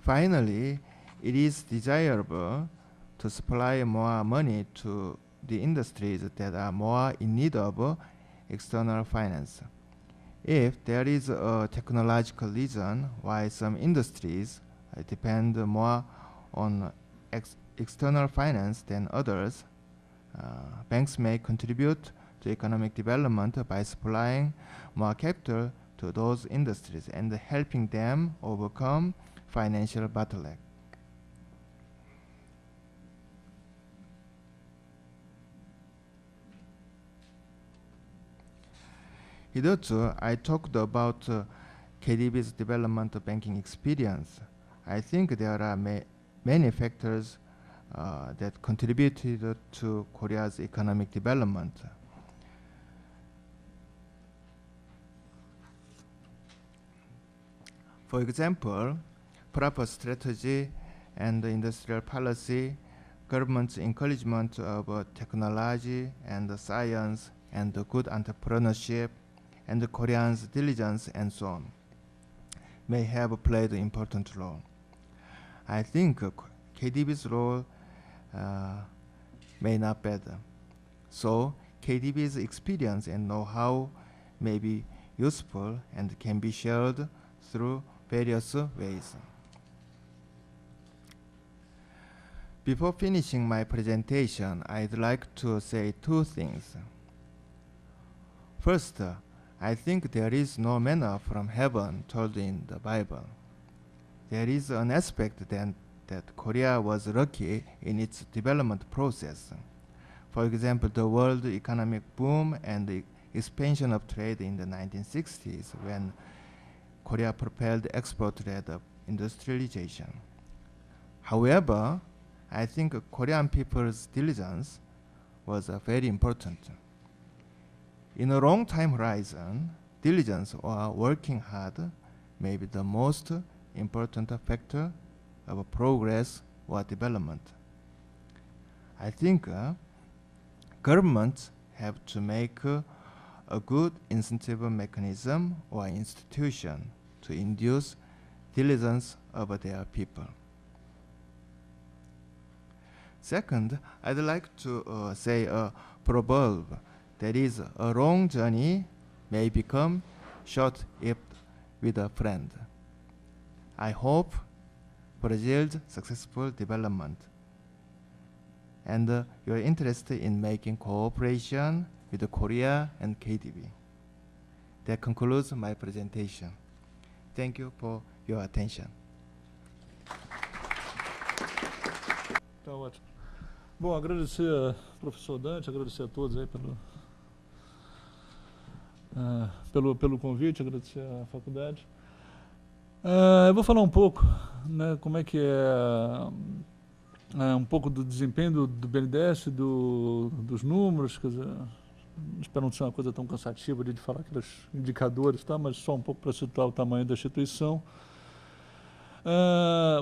Finally, it is desirable to supply more money to the industries that are more in need of external finance. If there is a technological reason why some industries depend more on external finance than others, banks may contribute to economic development by supplying more capital to those industries and helping them overcome financial bottleneck. Hitherto, I talked about KDB's development banking experience. I think there are many factors that contributed to Korea's economic development. For example, proper strategy and industrial policy, government's encouragement of technology and science and good entrepreneurship, and Koreans' diligence and so on, may have played an important role. I think KDB's role may not be better. So KDB's experience and know-how may be useful and can be shared through various ways. Before finishing my presentation, I'd like to say two things. First, I think there is no manna from heaven told in the Bible. There is an aspect that Korea was lucky in its development process. For example, the world economic boom and the expansion of trade in the 1960s when Korea propelled export-led industrialization. However, I think Korean people's diligence was very important. In a long time horizon, diligence or working hard may be the most important factor of progress or development. I think governments have to make a good incentive mechanism or institution to induce diligence of their people. Second, I'd like to say a proverb that is, a long journey may become short if with a friend. I hope Brazil's successful development and your interest in making cooperation with Korea and KDB. That concludes my presentation. Thank you for your attention. Tá ótimo. Bom, agradecer ao professor Dante, agradecer a todos aí pelo convite, agradecer à faculdade. Eu vou falar um pouco, né, como é que um pouco do desempenho do BNDES, dos números, quer dizer, espero não ser uma coisa tão cansativa de falar aqueles indicadores, tá, mas só um pouco para situar o tamanho da instituição.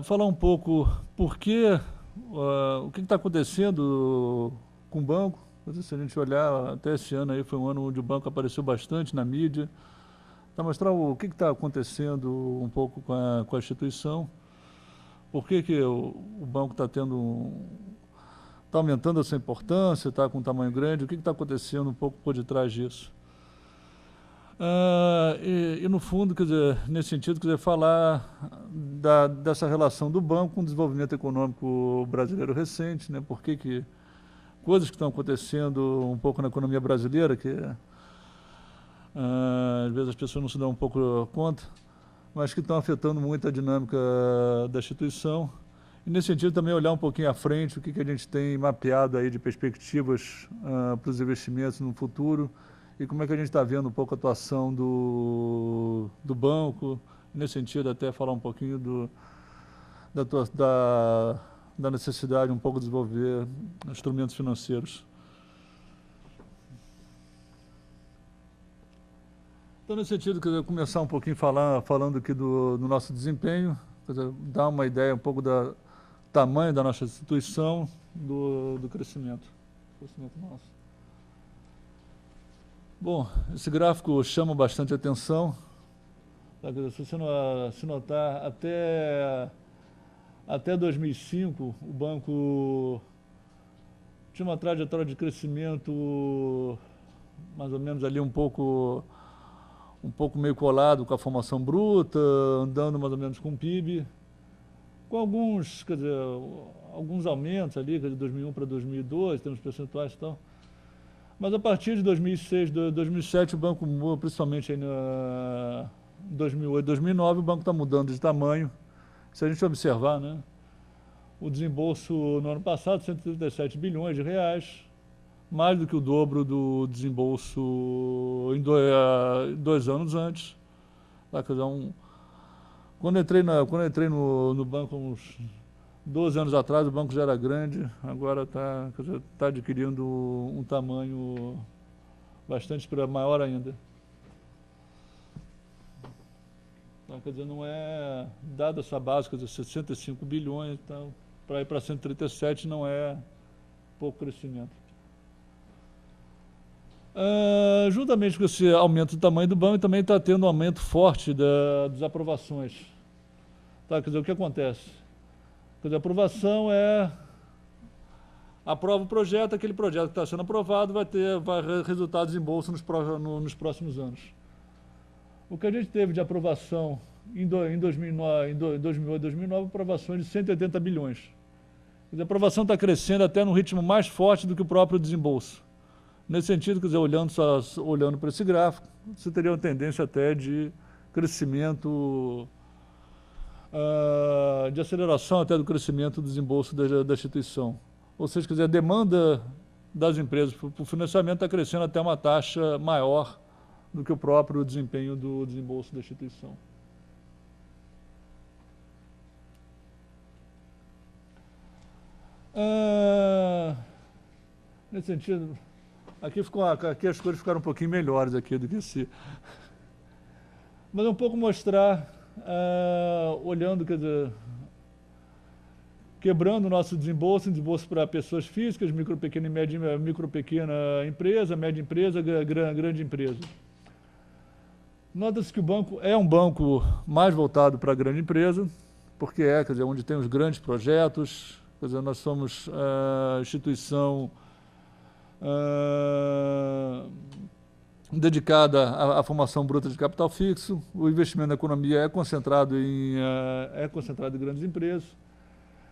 Falar um pouco o que está acontecendo com o banco. Se a gente olhar, até esse ano aí foi um ano onde o banco apareceu bastante na mídia, para mostrar o que está acontecendo um pouco com a instituição, por que o banco está aumentando a sua importância, está com um tamanho grande, o que está acontecendo um pouco por detrás disso. E no fundo, quer dizer, nesse sentido, quer dizer, falar dessa relação do banco com o desenvolvimento econômico brasileiro recente, né? Por que coisas que estão acontecendo um pouco na economia brasileira, que às vezes as pessoas não se dão um pouco conta, mas que estão afetando muito a dinâmica da instituição. E nesse sentido também olhar um pouquinho à frente, o que a gente tem mapeado aí de perspectivas para os investimentos no futuro, e como é que a gente está vendo um pouco a atuação do banco, nesse sentido até falar um pouquinho da necessidade um pouco de desenvolver instrumentos financeiros. Então, nesse sentido, quer dizer, começar um pouquinho falando aqui do nosso desempenho, quer dizer, dar uma ideia um pouco do tamanho da nossa instituição, do crescimento nosso. Bom, esse gráfico chama bastante atenção. Se você se notar, até até 2005, o banco tinha uma trajetória de crescimento mais ou menos ali um pouco meio colado com a formação bruta, andando mais ou menos com o PIB, com alguns, quer dizer, alguns aumentos ali, de 2001 para 2002, termos percentuais e tal. Mas a partir de 2006, 2007, o banco, principalmente aí na 2008, 2009, o banco está mudando de tamanho. Se a gente observar, né, o desembolso no ano passado, 137 bilhões de reais, mais do que o dobro do desembolso em 2 anos antes. Tá, quer dizer, quando eu entrei no banco uns 12 anos atrás, o banco já era grande, agora está adquirindo um tamanho bastante maior ainda. Então, quer dizer, não é, dada essa base, quer dizer, 65 bilhões, então, para ir para 137 não é pouco crescimento. Juntamente com esse aumento do tamanho do banco, também está tendo um aumento forte das aprovações. Tá, quer dizer, o que acontece? Quer dizer, a aprovação aprova o projeto, aquele projeto que está sendo aprovado vai resultar desembolso nos próximos anos. O que a gente teve de aprovação em 2008, 2009, aprovações de 180 bilhões. Quer dizer, a aprovação está crescendo até num ritmo mais forte do que o próprio desembolso. Nesse sentido, quer dizer, olhando para esse gráfico, você teria uma tendência até de crescimento, de aceleração até do crescimento do desembolso da instituição. Ou seja, quer dizer, a demanda das empresas para o financiamento está crescendo até uma taxa maior do que o próprio desempenho do desembolso da instituição. Nesse sentido, aqui as coisas ficaram um pouquinho melhores aqui do que esse. Mas é um pouco mostrar, olhando, quer dizer, quebrando o nosso desembolso para pessoas físicas, micro, pequena empresa, média empresa, grande empresa. Nota-se que o banco é um banco mais voltado para a grande empresa, porque quer dizer, onde tem os grandes projetos, quer dizer, nós somos instituição dedicada à formação bruta de capital fixo, o investimento na economia é concentrado em grandes empresas,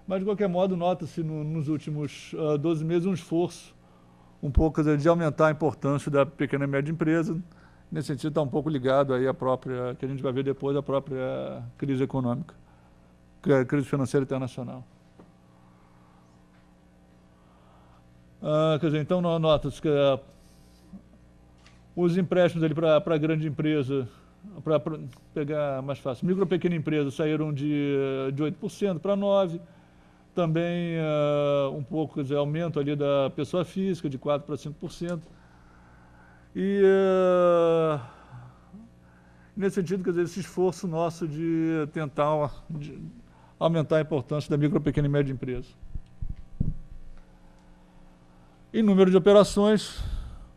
mas de qualquer modo nota-se nos últimos 12 meses um esforço um pouco, quer dizer, de aumentar a importância da pequena e média empresa. Nesse sentido está um pouco ligado aí à própria, que a gente vai ver depois, a própria crise econômica, que é a crise financeira internacional. Quer dizer, então nota-se que os empréstimos para a grande empresa, para pegar mais fácil, micro e pequena empresa saíram de 8% para 9%, também um pouco, quer dizer, aumento ali da pessoa física de 4% para 5%. E nesse sentido, quer dizer, esse esforço nosso de tentar aumentar a importância da micro, pequena e média empresa. Em número de operações,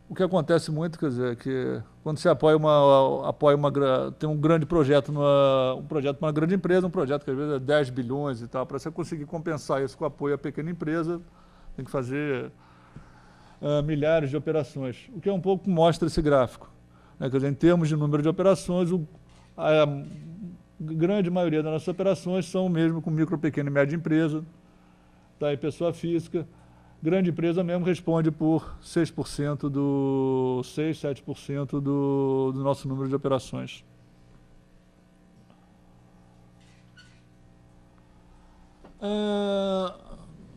o que acontece muito, quer dizer, é que quando você tem um grande projeto, um projeto para uma grande empresa, um projeto que às vezes é 10 bilhões e tal, para você conseguir compensar isso com apoio à pequena empresa, tem que fazer milhares de operações, o que é um pouco mostra esse gráfico. Né? Quer dizer, em termos de número de operações, a grande maioria das nossas operações são mesmo com micro, pequena e média empresa, tá? E pessoa física. Grande empresa mesmo responde por 6%, 7% do nosso número de operações.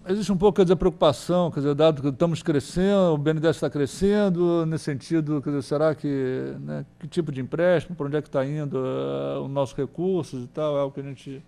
Existe um pouco, quer dizer, preocupação, quer dizer, dado que estamos crescendo, o BNDES está crescendo, nesse sentido, quer dizer, será que, né, que tipo de empréstimo, para onde é que está indo os nossos recursos e tal, é o que a gente